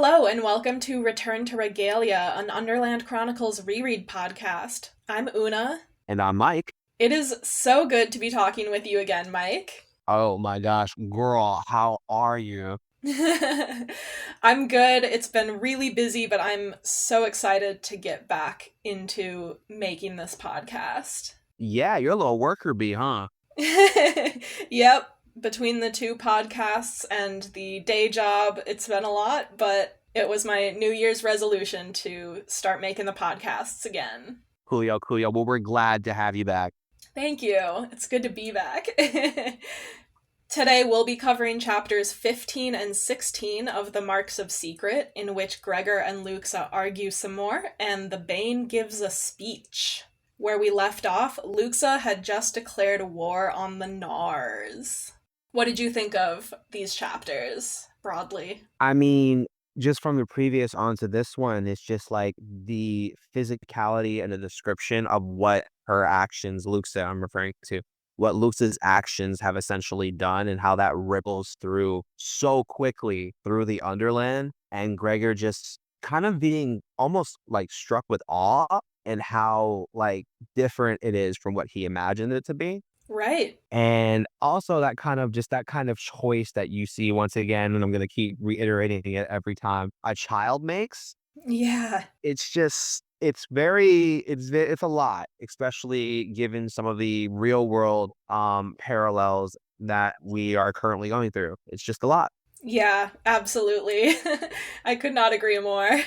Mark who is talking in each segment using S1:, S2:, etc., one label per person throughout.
S1: Hello, and welcome to Return to Regalia, an Underland Chronicles reread podcast. I'm Una.
S2: And I'm Mike.
S1: It is so good to be talking with you again, Mike.
S2: Oh my gosh, girl, how are you?
S1: I'm good. It's been really busy, but I'm so excited to get back into making this podcast.
S2: Yeah, you're a little worker bee, huh?
S1: Yep, between the two podcasts and the day job, it's been a lot, but it was my New Year's resolution to start making the podcasts again.
S2: Coolio, coolio. Well, we're glad to have you back.
S1: Thank you. It's good to be back. Today we'll be covering chapters 15 and 16 of The Marks of Secret, in which Gregor and Luxa argue some more, and the Bane gives a speech. Where we left off, Luxa had just declared war on the Nars. What did you think of these chapters, broadly?
S2: I mean, just from the previous on to this one, it's just like the physicality and the description of what her actions, Luxa, I'm referring to, what Luxa's actions have essentially done and how that ripples through so quickly through the Underland. And Gregor just kind of being almost like struck with awe and how like different it is from what he imagined it to be.
S1: Right.
S2: And also that kind of just that kind of choice that you see once again, and I'm gonna keep reiterating it every time a child makes.
S1: Yeah.
S2: It's just it's a lot, especially given some of the real world parallels that we are currently going through. It's just a lot.
S1: Yeah, absolutely. I could not agree more.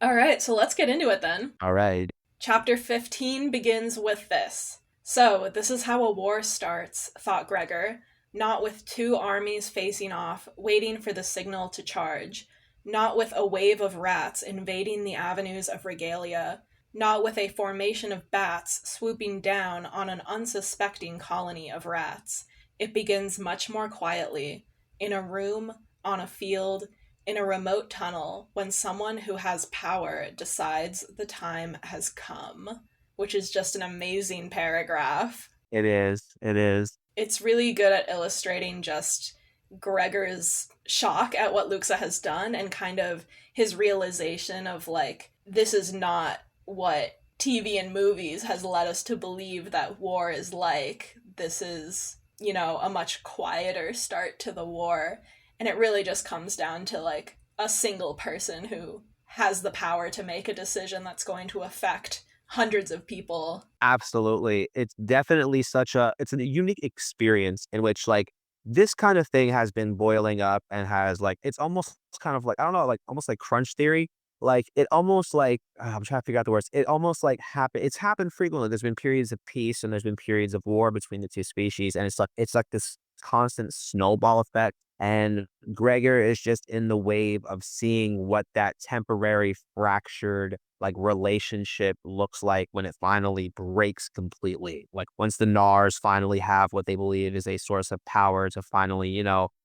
S1: All right, so let's get into it then.
S2: All right.
S1: Chapter 15 begins with this. So, this is how a war starts, thought Gregor, not with two armies facing off, waiting for the signal to charge, not with a wave of rats invading the avenues of regalia, not with a formation of bats swooping down on an unsuspecting colony of rats. It begins much more quietly, in a room, on a field, in a remote tunnel, when someone who has power decides the time has come, which is just an amazing paragraph.
S2: It is. It is.
S1: It's really good at illustrating just Gregor's shock at what Luxa has done and kind of his realization of like, this is not what TV and movies has led us to believe that war is like. This is, a much quieter start to the war. And it really just comes down to like a single person who has the power to make a decision that's going to affect hundreds of people.
S2: Absolutely. It's definitely it's a unique experience in which like this kind of thing has been boiling up and has like it's almost kind of like I don't know, like almost like crunch theory. Like it almost like I'm trying to figure out the words. It almost like it's happened frequently. There's been periods of peace and there's been periods of war between the two species, and it's like this constant snowball effect. And Gregor is just in the wave of seeing what that temporary fractured like relationship looks like when it finally breaks completely. Like once the Nars finally have what they believe is a source of power to finally,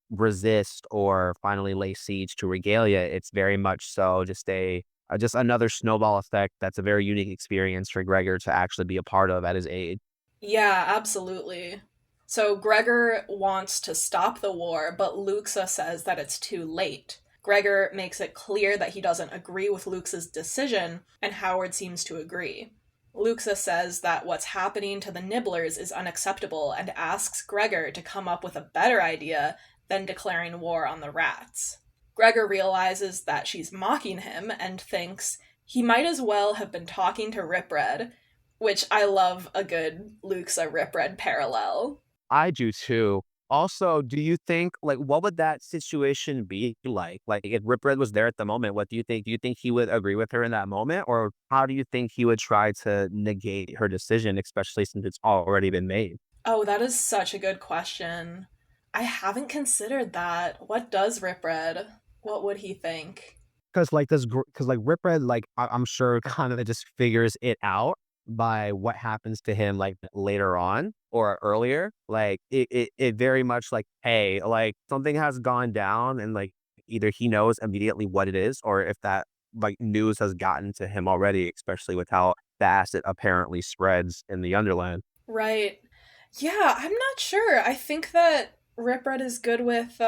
S2: resist or finally lay siege to Regalia, it's very much so just another snowball effect that's a very unique experience for Gregor to actually be a part of at his age.
S1: Yeah, absolutely. So Gregor wants to stop the war, but Luxa says that it's too late. Gregor makes it clear that he doesn't agree with Luxa's decision, and Howard seems to agree. Luxa says that what's happening to the Nibblers is unacceptable and asks Gregor to come up with a better idea than declaring war on the rats. Gregor realizes that she's mocking him and thinks he might as well have been talking to Ripred, which I love a good Luxa Ripred parallel.
S2: I do too. Also, do you think like what would that situation be like? Like if Rip Red was there at the moment, what do you think? Do you think he would agree with her in that moment? Or how do you think he would try to negate her decision, especially since it's already been made?
S1: Oh, that is such a good question. I haven't considered that. What does Rip Red? What would he think?
S2: Because like Rip Red, like I'm sure kind of just figures it out by what happens to him like later on or earlier. Like it very much like, hey, like something has gone down and like either he knows immediately what it is or if that like news has gotten to him already, especially with how fast it apparently spreads in the Underland.
S1: Right. Yeah, I'm not sure. I think that Rip Red is good with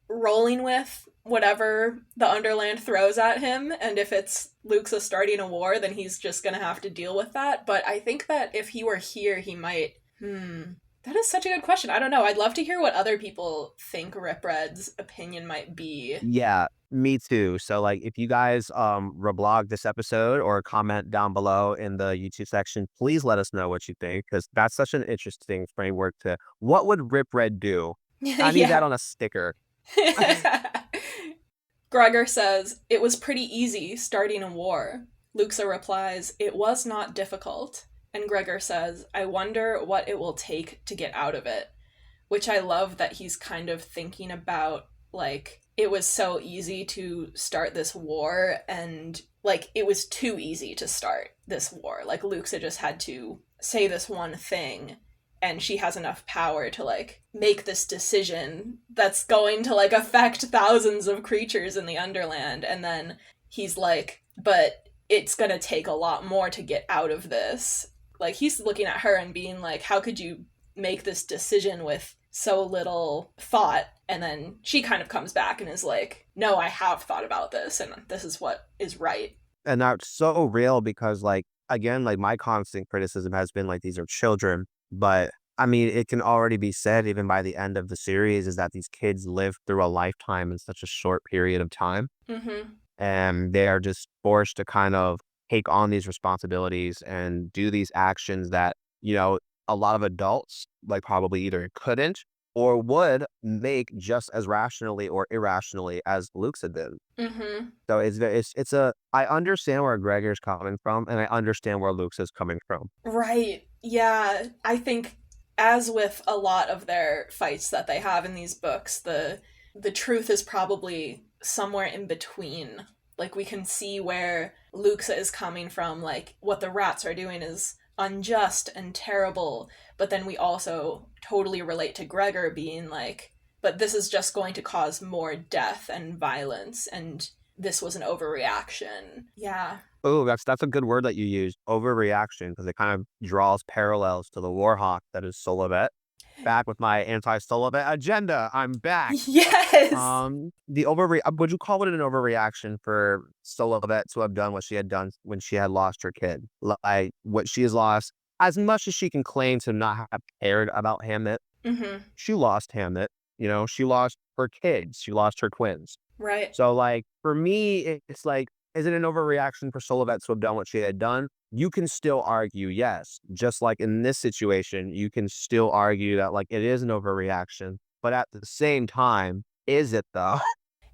S1: rolling with whatever the Underland throws at him, and if it's Luxa starting a war, then he's just gonna have to deal with that. But I think that if he were here, he might. That is such a good question. I don't know. I'd love to hear what other people think Rip Red's opinion might be.
S2: Yeah, me too. So like if you guys reblog this episode or comment down below in the YouTube section, please let us know what you think, because that's such an interesting framework to what would Rip Red do? I need that
S1: Yeah.
S2: on a sticker.
S1: Gregor says, "It was pretty easy starting a war." Luxa replies, "It was not difficult." And Gregor says, "I wonder what it will take to get out of it." Which I love that he's kind of thinking about, like, it was so easy to start this war, and, like, it was too easy to start this war. Like, Luxa just had to say this one thing, and she has enough power to, like, make this decision that's going to, like, affect thousands of creatures in the Underland. And then he's like, but it's gonna take a lot more to get out of this. Like, he's looking at her and being like, how could you make this decision with so little thought? And then she kind of comes back and is like, no, I have thought about this, and this is what is right.
S2: And that's so real because like again, like my constant criticism has been like these are children, but I mean it can already be said even by the end of the series is that these kids live through a lifetime in such a short period of time,
S1: Mm-hmm.
S2: and they are just forced to kind of take on these responsibilities and do these actions that, a lot of adults like probably either couldn't or would make just as rationally or irrationally as Luke's had been.
S1: Mm-hmm.
S2: So it's a I understand where Gregor's coming from, and I understand where Luke's is coming from.
S1: Right. Yeah. I think, as with a lot of their fights that they have in these books, the truth is probably somewhere in between. Like, we can see where Luxa is coming from, like what the rats are doing is unjust and terrible, but then we also totally relate to Gregor being like, but this is just going to cause more death and violence, and this was an overreaction. Yeah.
S2: Oh, that's a good word that you use, overreaction, because it kind of draws parallels to the Warhawk that is Solovet. Back with my anti-Solovet agenda. I'm back.
S1: Yes.
S2: Would you call it an overreaction for Solovet to have done what she had done when she had lost her kid? Like what she has lost, as much as she can claim to not have cared about Hamnet,
S1: Mm-hmm.
S2: she lost Hamnet. She lost her kids. She lost her twins.
S1: Right.
S2: So, like, for me, it's like, is it an overreaction for Solovet to have done what she had done? You can still argue, yes. Just like in this situation, you can still argue that, like, it is an overreaction. But at the same time, is it though?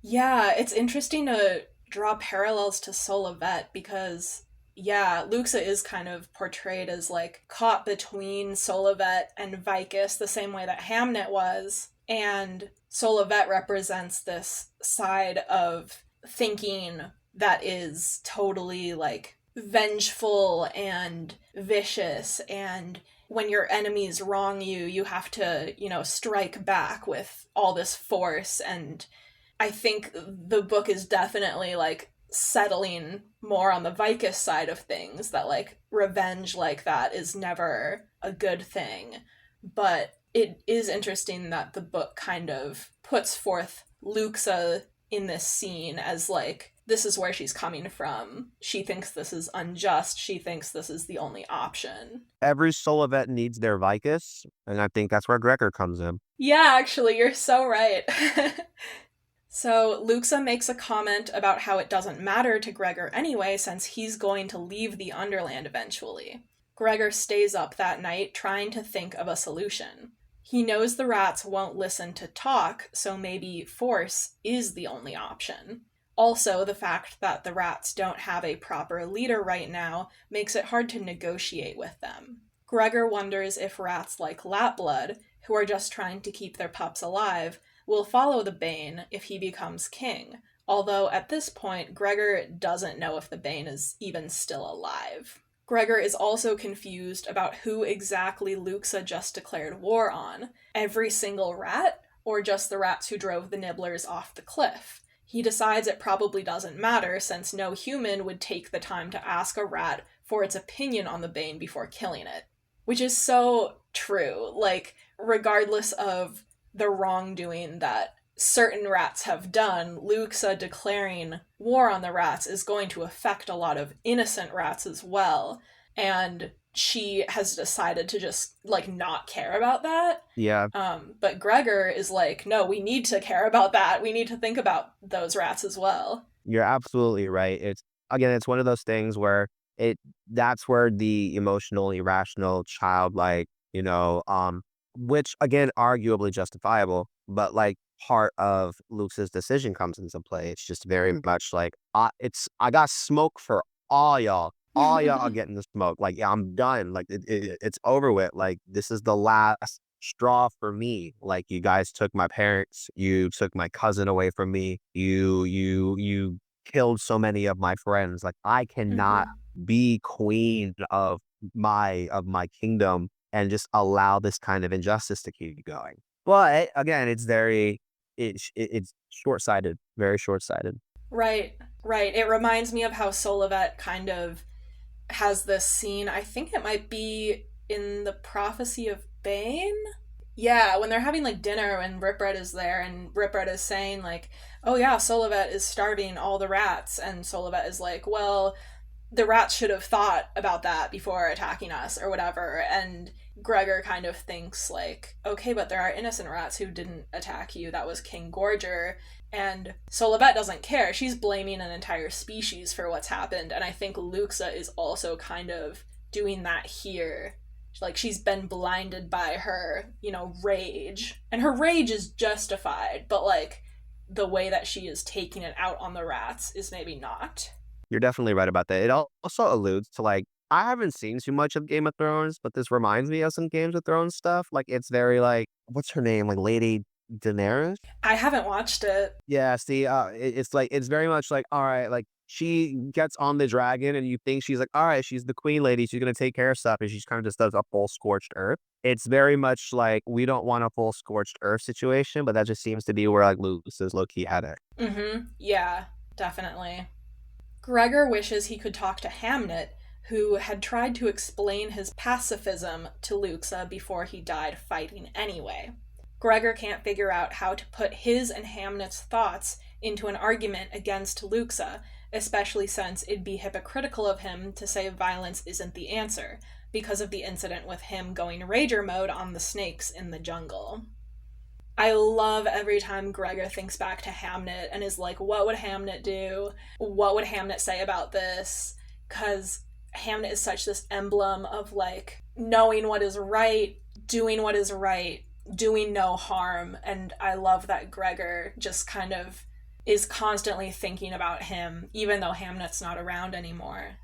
S1: Yeah, it's interesting to draw parallels to Solovet because, yeah, Luxa is kind of portrayed as like caught between Solovet and Vicus the same way that Hamnet was. And Solovet represents this side of thinking that is totally like vengeful and vicious, and when your enemies wrong you, you have to, strike back with all this force. And I think the book is definitely like settling more on the Vicus side of things, that like revenge like that is never a good thing. But it is interesting that the book kind of puts forth Luxa in this scene as like, this is where she's coming from. She thinks this is unjust. She thinks this is the only option.
S2: Every Solovet needs their Vicus, and I think that's where Gregor comes in.
S1: Yeah, actually, you're so right. So Luxa makes a comment about how it doesn't matter to Gregor anyway, since he's going to leave the Underland eventually. Gregor stays up that night trying to think of a solution. He knows the rats won't listen to talk, so maybe force is the only option. Also, the fact that the rats don't have a proper leader right now makes it hard to negotiate with them. Gregor wonders if rats like Lapblood, who are just trying to keep their pups alive, will follow the Bane if he becomes king, although at this point, Gregor doesn't know if the Bane is even still alive. Gregor is also confused about who exactly Luxa just declared war on, every single rat, or just the rats who drove the Nibblers off the cliff. He decides it probably doesn't matter, since no human would take the time to ask a rat for its opinion on the Bane before killing it. Which is so true. Like, regardless of the wrongdoing that certain rats have done, Luxa declaring war on the rats is going to affect a lot of innocent rats as well. And she has decided to just like not care about that.
S2: Yeah,
S1: But Gregor is like, no, we need to care about that. We need to think about those rats as well.
S2: you're absolutely right. It's again, it's one of those things where it that's where the emotional, irrational, childlike, which again, arguably justifiable, but like part of Luke's decision comes into play. It's just very much like I got smoke for all y'all. All y'all are getting the smoke. Like, yeah, I'm done. Like it's over with. Like this is the last straw for me. Like you guys took my parents, you took my cousin away from me. You killed so many of my friends. Like I cannot
S1: Mhm.
S2: be queen of my kingdom and just allow this kind of injustice to keep going. But again, it's short-sighted, very short-sighted.
S1: Right, right. It reminds me of how Solivet kind of has this scene. I think it might be in the Prophecy of Bane. Yeah, when they're having like dinner and Ripred is there and Ripred is saying like, "Oh yeah, Solivet is starving all the rats," and Solivet is like, "Well, the rats should have thought about that before attacking us or whatever." And Gregor kind of thinks like, okay, but there are innocent rats who didn't attack you. That was King Gorger. And Solibet doesn't care. She's blaming an entire species for what's happened. And I think Luxa is also kind of doing that here. Like she's been blinded by her, rage. And her rage is justified, but like the way that she is taking it out on the rats is maybe not.
S2: You're definitely right about that. It also alludes to like I haven't seen too much of Game of Thrones, but this reminds me of some Games of Thrones stuff. Like it's very like what's her name? Like Lady Daenerys?
S1: I haven't watched it.
S2: Yeah, see, it's like it's very much like, all right, like she gets on the dragon and you think she's like, all right, she's the queen lady, she's gonna take care of stuff, and she kind of just does a full scorched earth. It's very much like we don't want a full scorched earth situation, but that just seems to be where like Lucas is low key at it.
S1: Mm-hmm. Yeah, definitely. Gregor wishes he could talk to Hamnet, who had tried to explain his pacifism to Luxa before he died fighting anyway. Gregor can't figure out how to put his and Hamnet's thoughts into an argument against Luxa, especially since it'd be hypocritical of him to say violence isn't the answer, because of the incident with him going Rager mode on the snakes in the jungle. I love every time Gregor thinks back to Hamnet and is like, what would Hamnet do? What would Hamnet say about this? Because Hamnet is such this emblem of like knowing what is right, doing no harm. And I love that Gregor just kind of is constantly thinking about him, even though Hamnet's not around anymore.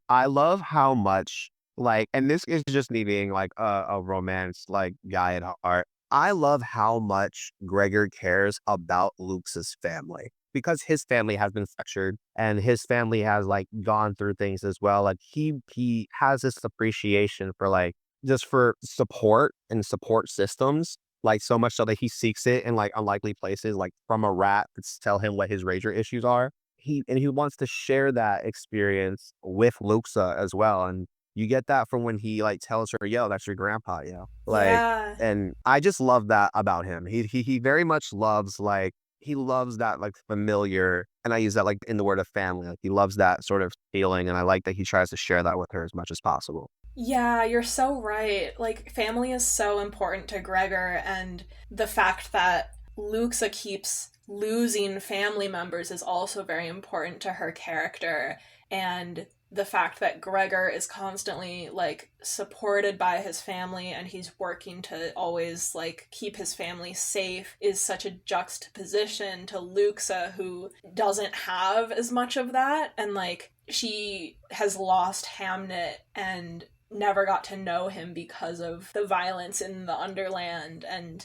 S2: I love how much like, and this is just me being like a romance like guy at heart. I love how much Gregor cares about Luke's family because his family has been fractured and his family has like gone through things as well. Like he has this appreciation for like just for support and support systems. Like so much so that he seeks it in like unlikely places, like from a rat to tell him what his rager issues are. He wants to share that experience with Luxa as well. And you get that from when he like tells her, "Yo, that's your grandpa, yo." Like,
S1: Yeah.
S2: and I just love that about him. He very much loves like he loves that like familiar, and I use that like in the word of family. Like he loves that sort of feeling, and I like that he tries to share that with her as much as possible.
S1: Yeah, you're so right. Like, family is so important to Gregor, and the fact that Luxa keeps losing family members is also very important to her character. And the fact that Gregor is constantly, like, supported by his family and he's working to always, like, keep his family safe is such a juxtaposition to Luxa, who doesn't have as much of that. And, like, she has lost Hamnet and never got to know him because of the violence in the Underland. And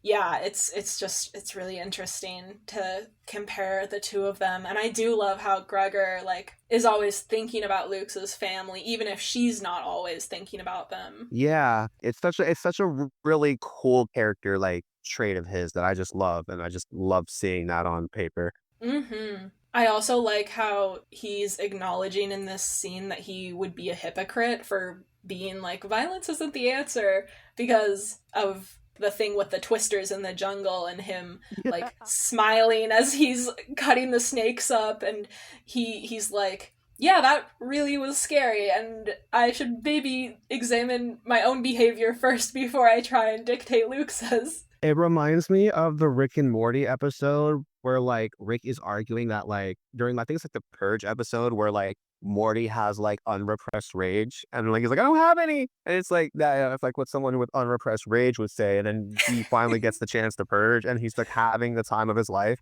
S1: yeah, it's really interesting to compare the two of them. And I do love how Gregor like is always thinking about Luke's family even if she's not always thinking about them.
S2: Yeah, it's such a really cool character like trait of his that I just love, and I just love seeing that on paper.
S1: Mhm. I also like how he's acknowledging in this scene that he would be a hypocrite for being like violence isn't the answer because of the thing with the twisters in the jungle and him
S2: Yeah.
S1: like smiling as he's cutting the snakes up, and he's like, yeah, that really was scary, and I should maybe examine my own behavior first before I try and dictate Luke says.
S2: It reminds me of the Rick and Morty episode where like Rick is arguing that like during I think it's like the Purge episode where like Morty has like unrepressed rage and like he's like I don't have any and it's like that it's like what someone with unrepressed rage would say and then he finally gets the chance to purge and he's like having the time of his life.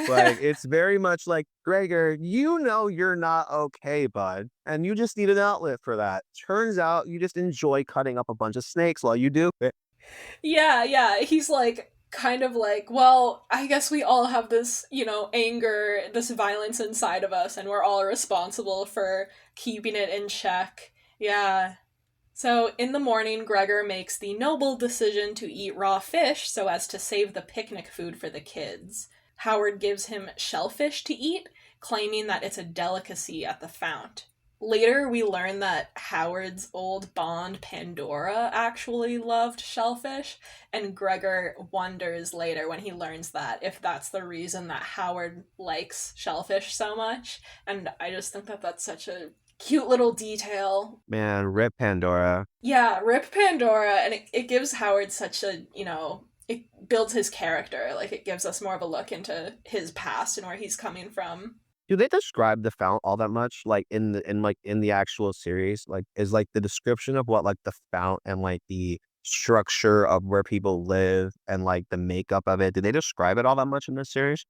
S2: Like it's very much like Gregor, you know you're not okay, bud, and you just need an outlet for that. Turns out you just enjoy cutting up a bunch of snakes while you do it.
S1: Yeah, he's like, kind of like, well, I guess we all have this, anger, this violence inside of us, and we're all responsible for keeping it in check. Yeah. So in the morning, Gregor makes the noble decision to eat raw fish so as to save the picnic food for the kids. Howard gives him shellfish to eat, claiming that it's a delicacy at the fount. Later, we learn that Howard's old bond, Pandora, actually loved shellfish, and Gregor wonders later when he learns that if that's the reason that Howard likes shellfish so much. And I just think that that's such a cute little detail.
S2: Man, rip Pandora.
S1: Yeah, rip Pandora, and it gives Howard such a, it builds his character. Like, it gives us more of a look into his past and where he's coming from.
S2: Do they describe the fount all that much? Like in the actual series? Like is like the description of what like the fount and like the structure of where people live and like the makeup of it, do they describe it all that much in this series?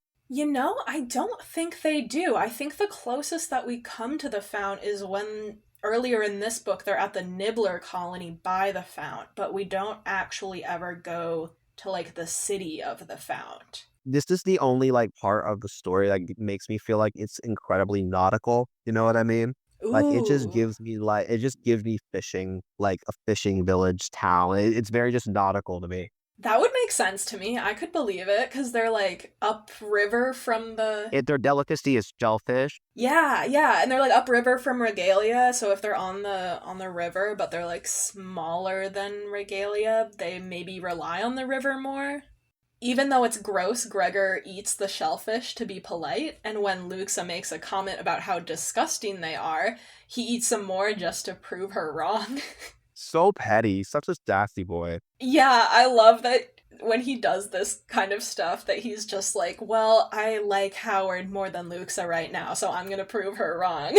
S1: I don't think they do. I think the closest that we come to the fount is when earlier in this book they're at the Nibbler colony by the fount, but we don't actually ever go to like the city of the fount.
S2: This is the only like part of the story that makes me feel like it's incredibly nautical. You know what I mean? Like
S1: Ooh.
S2: it just gives me fishing, like a fishing village town. It's very just nautical to me.
S1: That would make sense to me. I could believe it because they're like upriver from the.
S2: Their delicacy is shellfish.
S1: Yeah, and they're like upriver from Regalia. So if they're on the river, but they're like smaller than Regalia, they maybe rely on the river more. Even though it's gross, Gregor eats the shellfish to be polite, and when Luxa makes a comment about how disgusting they are, he eats some more just to prove her wrong.
S2: So petty, such a sassy boy.
S1: Yeah, I love that when he does this kind of stuff that he's just like, well, I like Howard more than Luxa right now, so I'm gonna prove her wrong.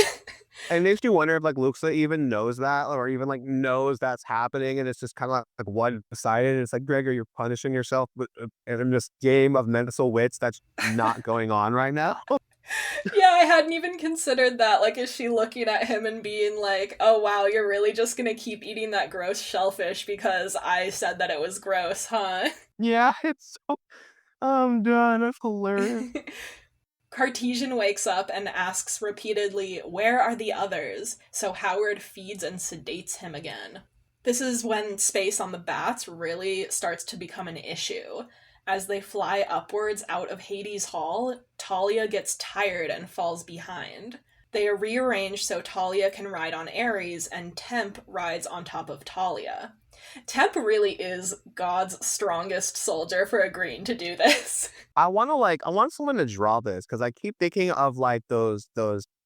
S2: And it makes you wonder if like Luxa even knows that or even like knows that's happening and it's just kind of like one-sided. It's like Gregor, you're punishing yourself in this game of mental wits that's not going on right now.
S1: Yeah, I hadn't even considered that. Like, is she looking at him and being like, oh wow, you're really just gonna keep eating that gross shellfish because I said that it was gross, huh?
S2: Yeah, it's so I'm done. That's hilarious.
S1: Cartesian wakes up and asks repeatedly, where are the others? So Howard feeds and sedates him again. This is when space on the bats really starts to become an issue. As they fly upwards out of Hades' Hall, Talia gets tired and falls behind. They are rearranged so Talia can ride on Ares, and Temp rides on top of Talia. Temp really is God's strongest soldier for agreeing to do this.
S2: I want someone to draw this because I keep thinking of like those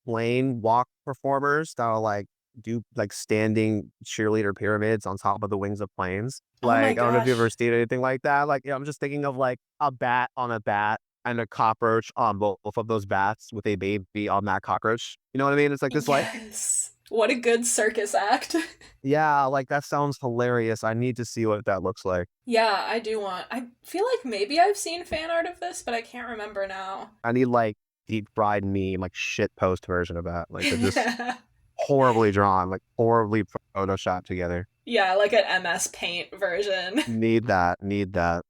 S2: plane walk performers that are like do like standing cheerleader pyramids on top of the wings of planes.
S1: Oh my
S2: Like I don't know if you've ever
S1: gosh.
S2: seen anything like that. Like I'm just thinking of like a bat on a bat and a cockroach on both of those bats with a baby on that cockroach. You know what I mean? It's like this like
S1: Yes. What a good circus act.
S2: yeah, like that sounds hilarious. I need to see what that looks like.
S1: Yeah, I do want. I feel like maybe I've seen fan art of this, but I can't remember now.
S2: I need like deep fried meme, like shit post version of that. Like they're just horribly drawn, like horribly photoshopped together.
S1: Yeah, like an MS Paint version.
S2: Need that. Need that.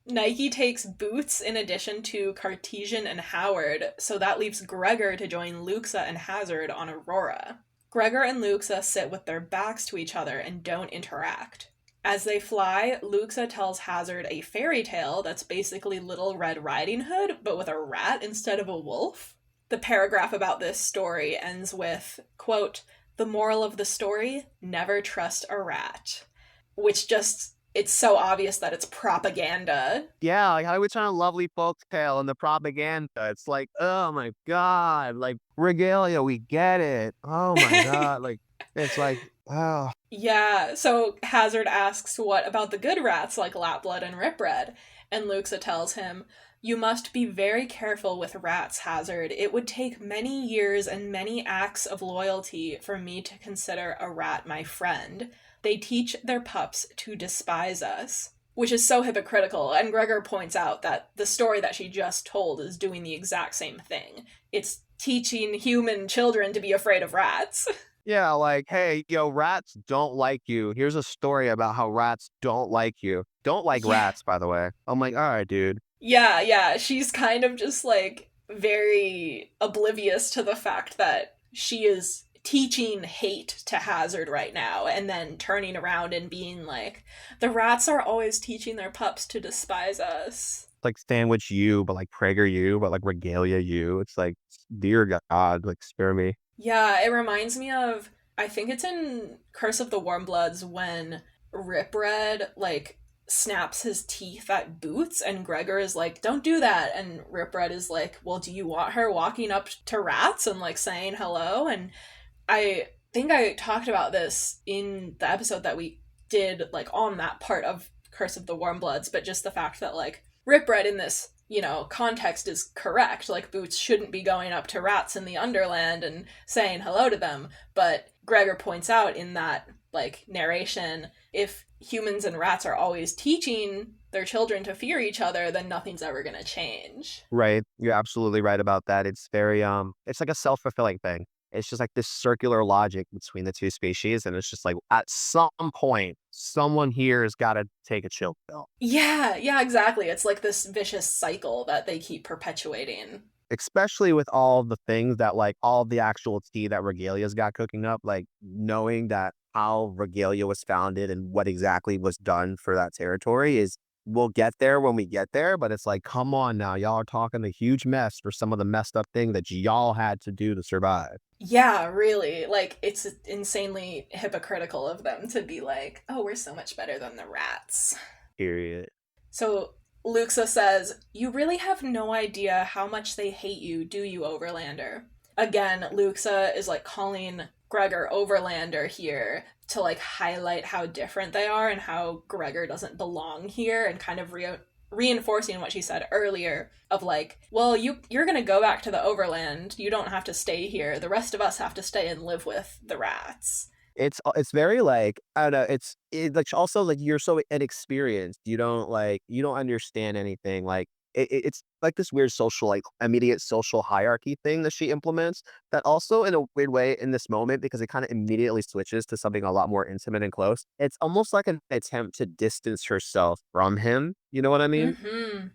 S1: Nike takes Boots in addition to Cartesian and Howard, so that leaves Gregor to join Luxa and Hazard on Aurora. Gregor and Luxa sit with their backs to each other and don't interact. As they fly, Luxa tells Hazard a fairy tale that's basically Little Red Riding Hood, but with a rat instead of a wolf. The paragraph about this story ends with, quote, the moral of the story, never trust a rat. Which just it's so obvious that it's propaganda.
S2: Yeah, like how we trying a lovely folk tale and the propaganda. It's like, oh my God, like regalia, we get it. Oh my God. Like it's like, oh,
S1: Yeah, so Hazard asks what about the good rats like Lapblood and Ripred? And Luxa tells him, you must be very careful with rats, Hazard. It would take many years and many acts of loyalty for me to consider a rat my friend. They teach their pups to despise us. Which is so hypocritical, and Gregor points out that the story that she just told is doing the exact same thing. It's teaching human children to be afraid of rats.
S2: yeah, like, hey, yo, rats don't like you. Here's a story about how rats don't like you. Don't like
S1: Yeah.
S2: rats, by the way. I'm like, all right, dude.
S1: Yeah, yeah. She's kind of just like very oblivious to the fact that she is teaching hate to Hazard right now and then turning around and being like, the rats are always teaching their pups to despise us.
S2: Like sandwich you, but like Prager you, but like regalia you. It's like, dear God, like spare me.
S1: Yeah, it reminds me of, I think it's in Curse of the Warmbloods when Ripred like snaps his teeth at Boots and Gregor is like, don't do that. And Ripred is like, well, do you want her walking up to rats and like saying hello? And I think I talked about this in the episode that we did like on that part of Curse of the Warmbloods, but just the fact that like Ripred in this, context is correct. Like Boots shouldn't be going up to rats in the Underland and saying hello to them. But Gregor points out in that like narration, if humans and rats are always teaching their children to fear each other, then nothing's ever gonna change.
S2: Right. You're absolutely right about that. It's very it's like a self-fulfilling thing. It's just like this circular logic between the two species. And it's just like at some point, someone here has got to take a chill pill.
S1: Yeah, yeah, exactly. It's like this vicious cycle that they keep perpetuating.
S2: Especially with all the things that like all the actual tea that Regalia's got cooking up, like knowing that how Regalia was founded and what exactly was done for that territory is we'll get there when we get there, but it's like, come on now, y'all are talking a huge mess for some of the messed up thing that y'all had to do to survive.
S1: Yeah, really. Like, it's insanely hypocritical of them to be like, oh, we're so much better than the rats.
S2: Period.
S1: So Luxa says, you really have no idea how much they hate you, do you, Overlander? Again, Luxa is like calling Gregor Overlander here to like highlight how different they are and how Gregor doesn't belong here and kind of reinforcing what she said earlier of like, well, you're going to go back to the Overland. You don't have to stay here. The rest of us have to stay and live with the rats.
S2: It's very like I don't know. Like also like you're so inexperienced. You don't understand anything. Like it's like this weird social like immediate social hierarchy thing that she implements. That also in a weird way in this moment because it kind of immediately switches to something a lot more intimate and close. It's almost like an attempt to distance herself from him. You know what I mean?
S1: Mm-hmm.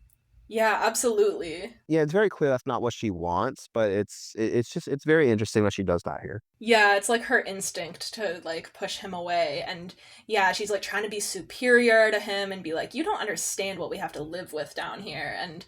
S1: Yeah, absolutely.
S2: Yeah, it's very clear that's not what she wants, but it's just it's very interesting that she does that here.
S1: Yeah, it's like her instinct to like push him away. And yeah, she's like trying to be superior to him and be like, you don't understand what we have to live with down here. And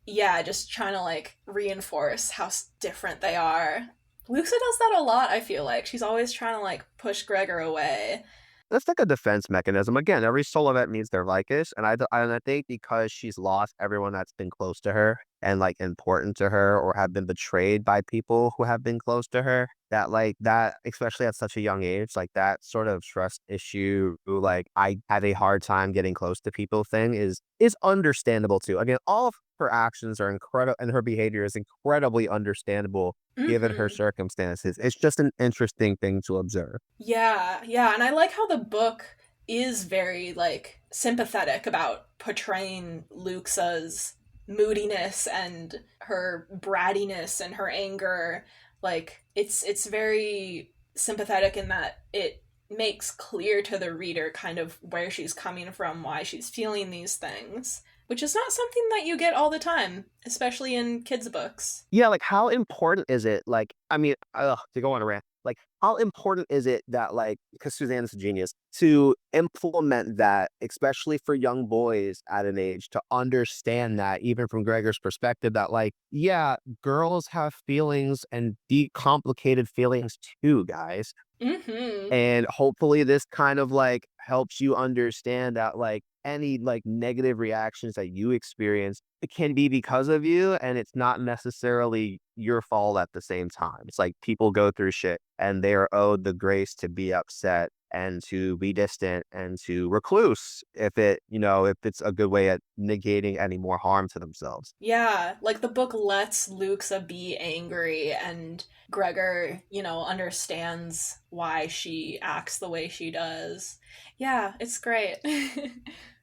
S1: yeah, just trying to like reinforce how different they are. Luxa does that a lot, I feel like. She's always trying to like push Gregor away.
S2: That's like a defense mechanism. Again, every solo vet needs their Vicus, and I think because she's lost everyone that's been close to her and like important to her or have been betrayed by people who have been close to her, that like that, especially at such a young age, like that sort of trust issue, like I have a hard time getting close to people thing is understandable too. Again, all of her actions are incredible and her behavior is incredibly understandable given her
S1: Mm-hmm.
S2: circumstances. It's just an interesting thing to observe.
S1: Yeah, yeah, and I like how the book is very like sympathetic about portraying Luxa's moodiness and her brattiness and her anger. Like it's very sympathetic in that it makes clear to the reader kind of where she's coming from, why she's feeling these things, which is not something that you get all the time, especially in kids' books.
S2: Yeah, like how important is it? Like, I mean, to go on a rant, like how important is it that like because Suzanne's a genius to implement that, especially for young boys at an age to understand that even from Gregor's perspective that like, yeah, girls have feelings and deep complicated feelings too, guys.
S1: Mm-hmm.
S2: And hopefully this kind of like helps you understand that like any like negative reactions that you experience, it can be because of you and it's not necessarily your fault at the same time. It's like people go through shit and they are owed the grace to be upset and to be distant and to recluse if it, if it's a good way at negating any more harm to themselves.
S1: Yeah, like the book lets Luxa be angry and Gregor, understands why she acts the way she does. Yeah, it's great.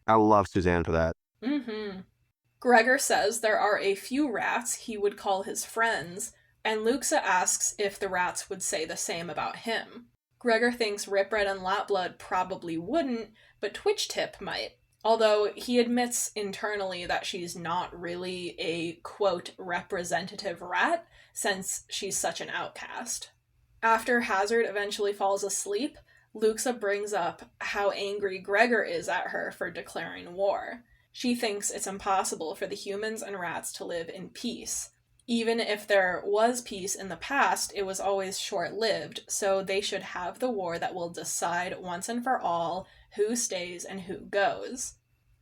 S2: I love Suzanne for that.
S1: hmm Gregor says there are a few rats he would call his friends, and Luxa asks if the rats would say the same about him. Gregor thinks Rip Red and Lapblood probably wouldn't, but Twitch Tip might. Although he admits internally that she's not really a, quote, representative rat, since she's such an outcast. After Hazard eventually falls asleep, Luxa brings up how angry Gregor is at her for declaring war. She thinks it's impossible for the humans and rats to live in peace. Even if there was peace in the past, it was always short-lived, so they should have the war that will decide once and for all who stays and who goes.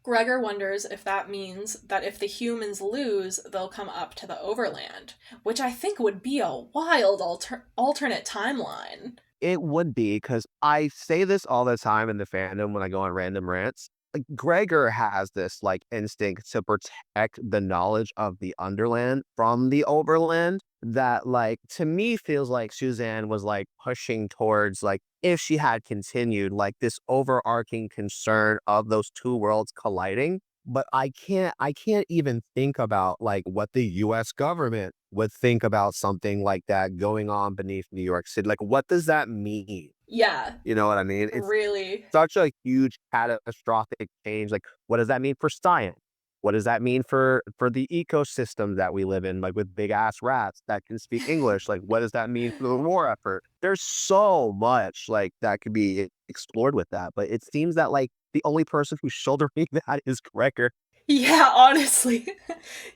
S1: Gregor wonders if that means that if the humans lose, they'll come up to the Overland, which I think would be a wild alternate timeline.
S2: It would be because I say this all the time in the fandom when I go on random rants. Like Gregor has this like instinct to protect the knowledge of the Underland from the Overland that like to me feels like Suzanne was like pushing towards like if she had continued like this overarching concern of those two worlds colliding. But I can't even think about like what the US government would think about something like that going on beneath New York City. Like what does that mean?
S1: Yeah,
S2: You know what I mean? It's
S1: really.
S2: such a huge catastrophic change. Like, what does that mean for science? What does that mean for the ecosystem that we live in, like with big ass rats that can speak English? Like, what does that mean for the war effort? There's so much like that could be explored with that, but it seems that like the only person who's shouldering that is Gregor.
S1: Yeah, honestly.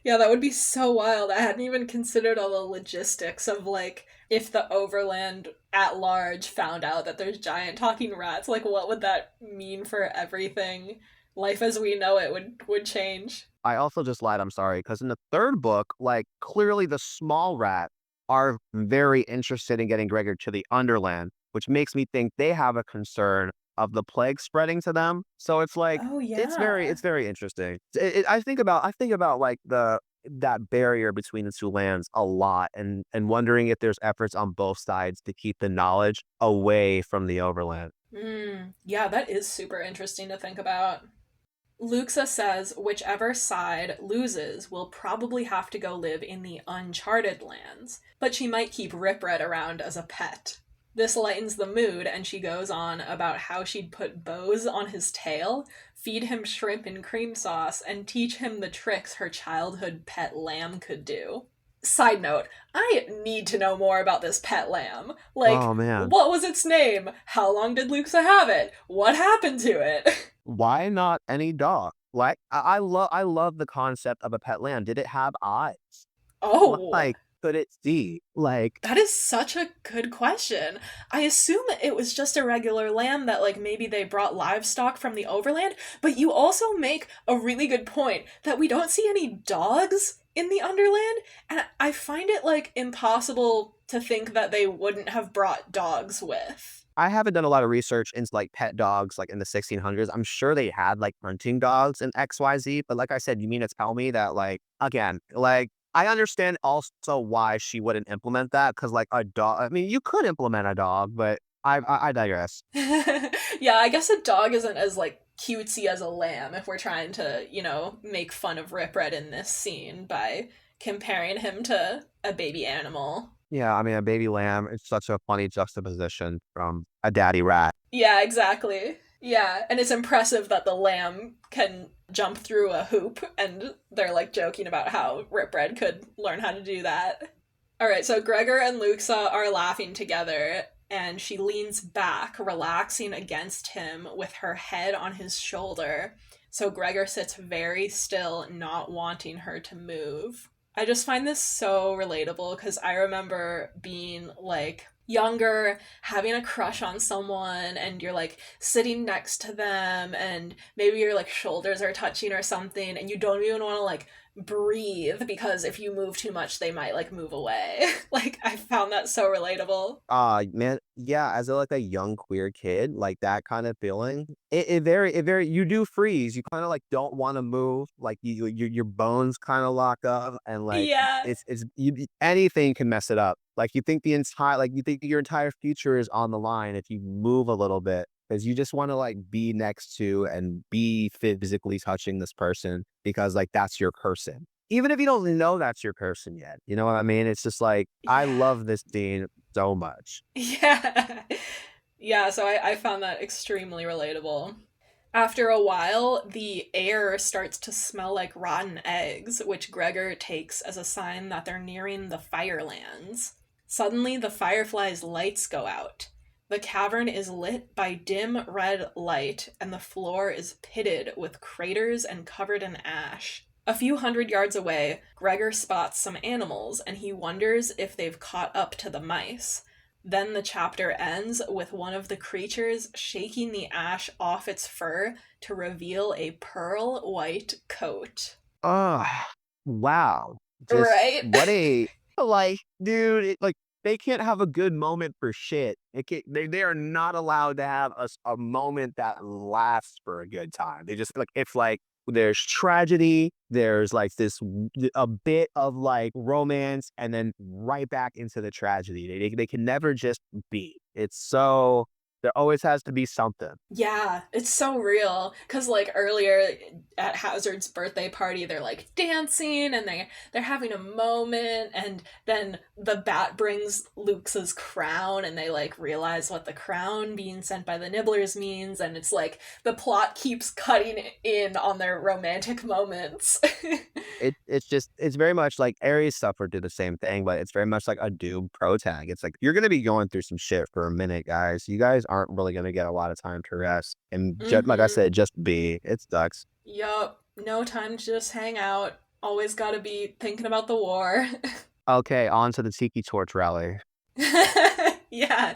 S1: Yeah, that would be so wild. I hadn't even considered all the logistics of like if the Overland at large found out that there's giant talking rats, like what would that mean for everything? Life as we know it would change.
S2: I also just lied. I'm sorry, because in the third book, like clearly the small rat are very interested in getting Gregor to the Underland, which makes me think they have a concern of the plague spreading to them. So it's like
S1: Oh
S2: it's
S1: yeah.
S2: very interesting. I think about like the that barrier between the two lands a lot, and wondering if there's efforts on both sides to keep the knowledge away from the Overland.
S1: Yeah, that is super interesting to think about. Luxa says whichever side loses will probably have to go live in the uncharted lands, but she might keep Rip Red around as a pet. This lightens the mood, and she goes on about how she'd put bows on his tail, feed him shrimp in cream sauce, and teach him the tricks her childhood pet lamb could do. Side note, I need to know more about this pet lamb. Like,
S2: Oh man.
S1: what was its name? How long did Luxa have it? What happened to it?
S2: Why not any dog? Like I love the concept of a pet lamb. Did it have eyes?
S1: Oh,
S2: Like could it see? Like
S1: that is such a good question. I assume it was just a regular lamb that, like, maybe they brought livestock from the overland, but you also make a really good point that we don't see any dogs in the underland, and I find it, like, impossible to think that they wouldn't have brought dogs with.
S2: I haven't done a lot of research into like pet dogs like in the 1600s. I'm sure they had like hunting dogs in XYZ, but like I said, you mean to tell me that like again, like I understand also why she wouldn't implement that because like a dog. I mean, you could implement a dog, but I digress.
S1: Yeah, I guess a dog isn't as, like, cutesy as a lamb if we're trying to, make fun of Rip Red in this scene by comparing him to a baby animal.
S2: Yeah, I mean, a baby lamb is such a funny juxtaposition from a daddy rat.
S1: Yeah, exactly. Yeah, and it's impressive that the lamb can jump through a hoop, and they're like joking about how Rip Red could learn how to do that. All right, so Gregor and Luxa are laughing together, and she leans back, relaxing against him with her head on his shoulder. So Gregor sits very still, not wanting her to move. I just find this so relatable because I remember being like younger, having a crush on someone, and you're like sitting next to them, and maybe your like shoulders are touching or something, and you don't even want to like breathe because if you move too much, they might like move away. Like, I found that so relatable.
S2: Man, yeah, as a like a young queer kid, like that kind of feeling, it very you do freeze. You kind of like don't want to move, like your bones kind of lock up, and like
S1: Yeah.
S2: anything can mess it up. Like you think your entire future is on the line if you move a little bit, because you just want to like be next to and be physically touching this person because like that's your person. Even if you don't know that's your person yet, you know what I mean? It's just like I
S1: Yeah.
S2: love this scene so much.
S1: Yeah. Yeah, so I found that extremely relatable. After a while, the air starts to smell like rotten eggs, which Gregor takes as a sign that they're nearing the Firelands. Suddenly, the fireflies' lights go out. The cavern is lit by dim red light, and the floor is pitted with craters and covered in ash. A few hundred yards away, Gregor spots some animals, and he wonders if they've caught up to the mice. Then the chapter ends with one of the creatures shaking the ash off its fur to reveal a pearl white coat.
S2: Oh, wow. Just
S1: Right?
S2: what a like, dude, like they can't have a good moment for shit. They are not allowed to have a moment that lasts for a good time. They just like if like there's tragedy, there's like a bit of like romance, and then right back into the tragedy. They can never just be. It's so there always has to be something.
S1: Yeah, it's so real. Cause like earlier at Hazard's birthday party, they're like dancing and they're having a moment, and then the bat brings Lux's crown, and they like realize what the crown being sent by the Nibblers means, and it's like the plot keeps cutting in on their romantic moments.
S2: It's very much like Aries suffered did the same thing, but it's very much like a Doom pro tag. It's like you're gonna be going through some shit for a minute, guys. You guys aren't really gonna get a lot of time to rest. And like I
S1: Mm-hmm.
S2: said, just be. It sucks.
S1: Yup. No time to just hang out. Always gotta be thinking about the war.
S2: Okay, on to the Tiki Torch rally.
S1: Yeah.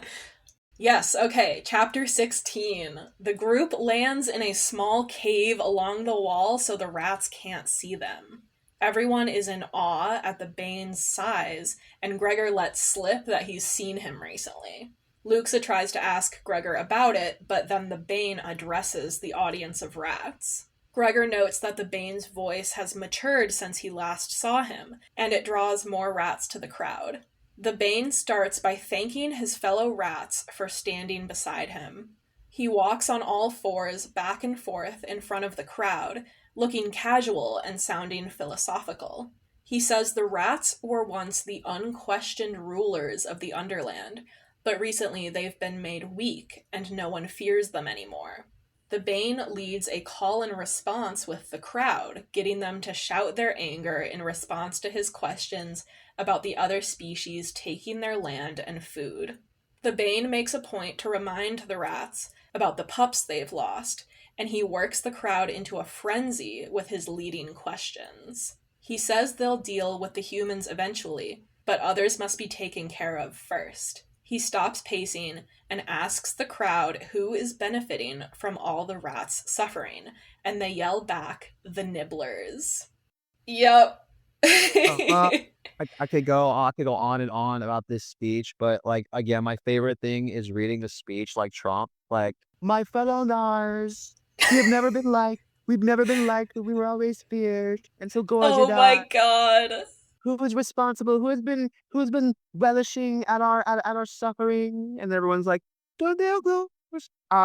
S1: Yes, okay. Chapter 16. The group lands in a small cave along the wall so the rats can't see them. Everyone is in awe at the Bane's size, and Gregor lets slip that he's seen him recently. Luxa tries to ask Gregor about it, but then the Bane addresses the audience of rats. Gregor notes that the Bane's voice has matured since he last saw him, and it draws more rats to the crowd. The Bane starts by thanking his fellow rats for standing beside him. He walks on all fours back and forth in front of the crowd, looking casual and sounding philosophical. He says the rats were once the unquestioned rulers of the Underland, but recently they've been made weak and no one fears them anymore. The Bane leads a call and response with the crowd, getting them to shout their anger in response to his questions about the other species taking their land and food. The Bane makes a point to remind the rats about the pups they've lost, and he works the crowd into a frenzy with his leading questions. He says they'll deal with the humans eventually, but others must be taken care of first. He stops pacing and asks the crowd who is benefiting from all the rats' suffering, and they yell back, the Nibblers. Yep.
S2: Uh, I could go on and on about this speech, but like again, my favorite thing is reading the speech like Trump, like my fellow Nars, we have never been liked. We've never been liked, but we were always feared. And so
S1: Oh
S2: Gorjada,
S1: my god.
S2: who was responsible? Who has been relishing at our suffering? And everyone's like, don't they go?